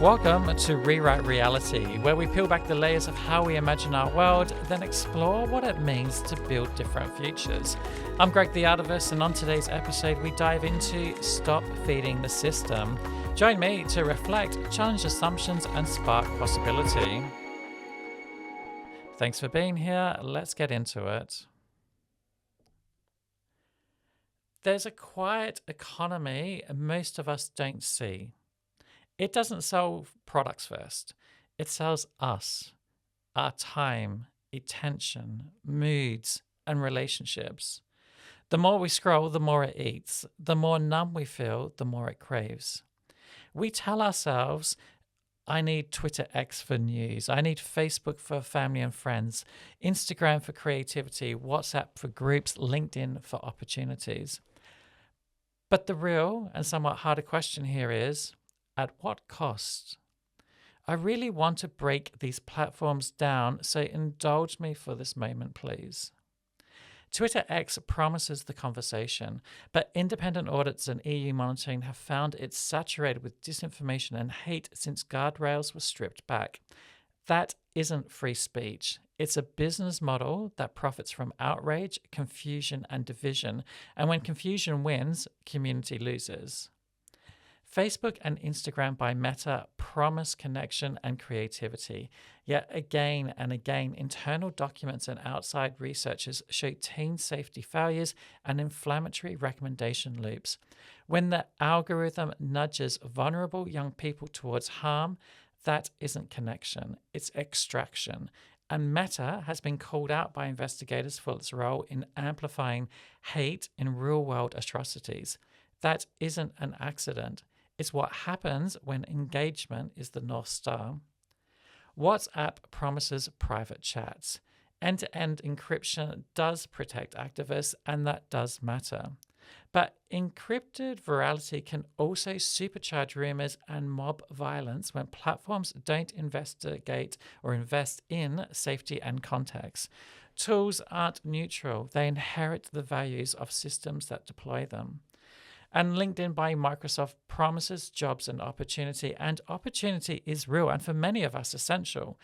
Welcome to Rewrite Reality, where we peel back the layers of how we imagine our world, then explore what it means to build different futures. I'm Gregg the Artivist, and on today's episode, we dive into Stop Feeding the System. Join me to reflect, challenge assumptions, and spark possibility. Thanks for being here. Let's get into it. There's a quiet economy most of us don't see. It doesn't sell products first. It sells us, our time, attention, moods, and relationships. The more we scroll, the more it eats. The more numb we feel, the more it craves. We tell ourselves, I need Twitter X for news. I need Facebook for family and friends, Instagram for creativity, WhatsApp for groups, LinkedIn for opportunities. But the real and somewhat harder question here is, at what cost? I really want to break these platforms down, so indulge me for this moment, please. Twitter X promises the conversation, but independent audits and EU monitoring have found it's saturated with disinformation and hate since guardrails were stripped back. That isn't free speech. It's a business model that profits from outrage, confusion, and division. And when confusion wins, community loses. Facebook and Instagram by Meta promise connection and creativity. Yet again and again, internal documents and outside researchers show teen safety failures and inflammatory recommendation loops. When the algorithm nudges vulnerable young people towards harm, that isn't connection, it's extraction. And Meta has been called out by investigators for its role in amplifying hate in real-world atrocities. That isn't an accident. It's what happens when engagement is the North Star. WhatsApp promises private chats. End-to-end encryption does protect activists, and that does matter. But encrypted virality can also supercharge rumors and mob violence when platforms don't investigate or invest in safety and context. Tools aren't neutral. They inherit the values of systems that deploy them. And LinkedIn by Microsoft promises jobs and opportunity is real and for many of us essential.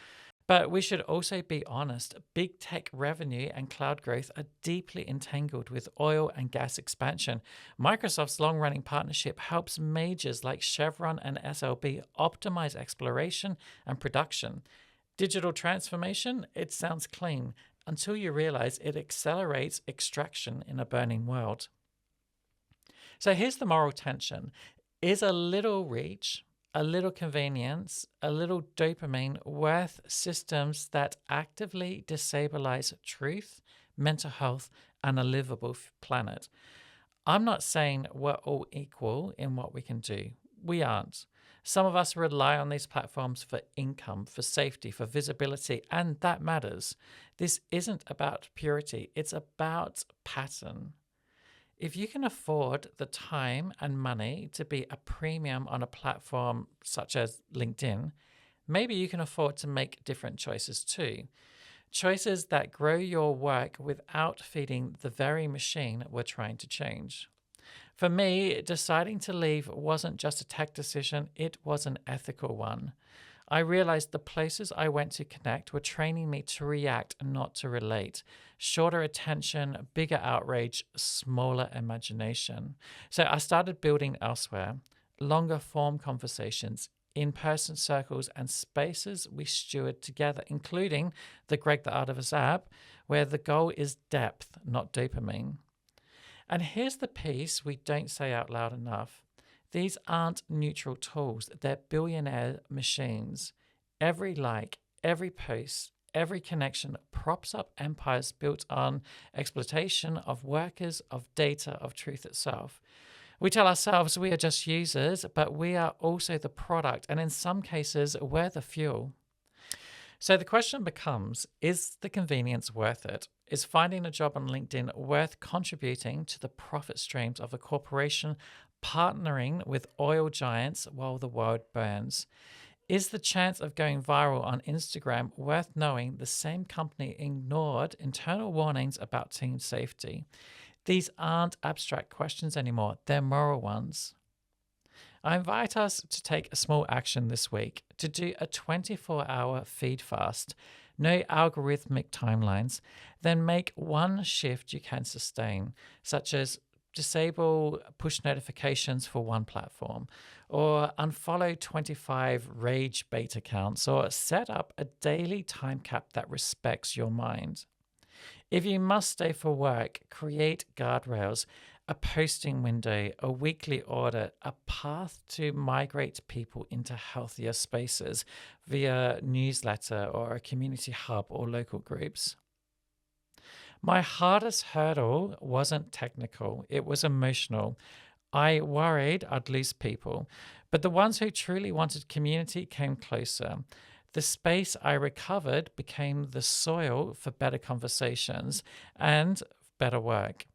But we should also be honest, big tech revenue and cloud growth are deeply entangled with oil and gas expansion. Microsoft's long-running partnership helps majors like Chevron and SLB optimize exploration and production. Digital transformation, it sounds clean until you realize it accelerates extraction in a burning world. So here's the moral tension. Is a little reach, a little convenience, a little dopamine worth systems that actively destabilize truth, mental health, and a livable planet? I'm not saying we're all equal in what we can do. We aren't. Some of us rely on these platforms for income, for safety, for visibility, and that matters. This isn't about purity. It's about pattern. If you can afford the time and money to be a premium on a platform such as LinkedIn, maybe you can afford to make different choices too. Choices that grow your work without feeding the very machine we're trying to change. For me, deciding to leave wasn't just a tech decision, it was an ethical one. I realized the places I went to connect were training me to react and not to relate. Shorter attention, bigger outrage, smaller imagination. So I started building elsewhere, longer form conversations, in-person circles, and spaces we steward together, including the Gregg the Artivist app, where the goal is depth, not dopamine. And here's the piece we don't say out loud enough. These aren't neutral tools, they're billionaire machines. Every like, every post, every connection props up empires built on exploitation of workers, of data, of truth itself. We tell ourselves we are just users, but we are also the product, and in some cases, we're the fuel. So the question becomes, is the convenience worth it? Is finding a job on LinkedIn worth contributing to the profit streams of a corporation partnering with oil giants while the world burns? Is the chance of going viral on Instagram worth knowing the same company ignored internal warnings about teen safety? These aren't abstract questions anymore, they're moral ones. I invite us to take a small action this week to do a 24-hour feed fast, no algorithmic timelines, then make one shift you can sustain, such as disable push notifications for one platform, or unfollow 25 rage bait accounts, or set up a daily time cap that respects your mind. If you must stay for work, create guardrails, a posting window, a weekly audit, a path to migrate people into healthier spaces via newsletter or a community hub or local groups. My hardest hurdle wasn't technical, it was emotional. I worried I'd lose people, but the ones who truly wanted community came closer. The space I recovered became the soil for better conversations and better work.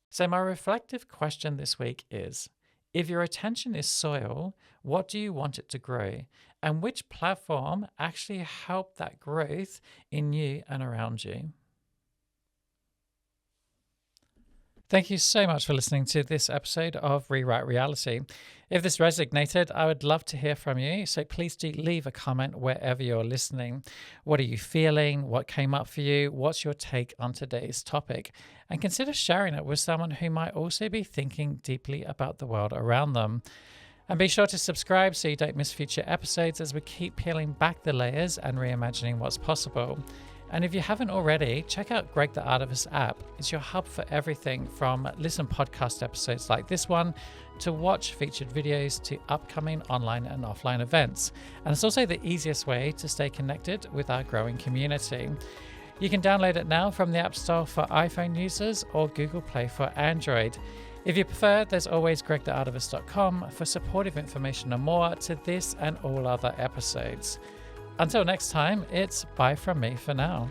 So my reflective question this week is, if your attention is soil, what do you want it to grow? And which platform actually helped that growth in you and around you? Thank you so much for listening to this episode of Rewrite Reality. If this resonated, I would love to hear from you. So please do leave a comment wherever you're listening. What are you feeling? What came up for you? What's your take on today's topic? And consider sharing it with someone who might also be thinking deeply about the world around them. And be sure to subscribe so you don't miss future episodes as we keep peeling back the layers and reimagining what's possible. And if you haven't already, check out Gregg the Artivist app. It's your hub for everything from listen podcast episodes like this one to watch featured videos to upcoming online and offline events. And it's also the easiest way to stay connected with our growing community. You can download it now from the App Store for iPhone users or Google Play for Android. If you prefer, there's always gregtheartivist.com for supportive information and more to this and all other episodes. Until next time, it's bye from me for now.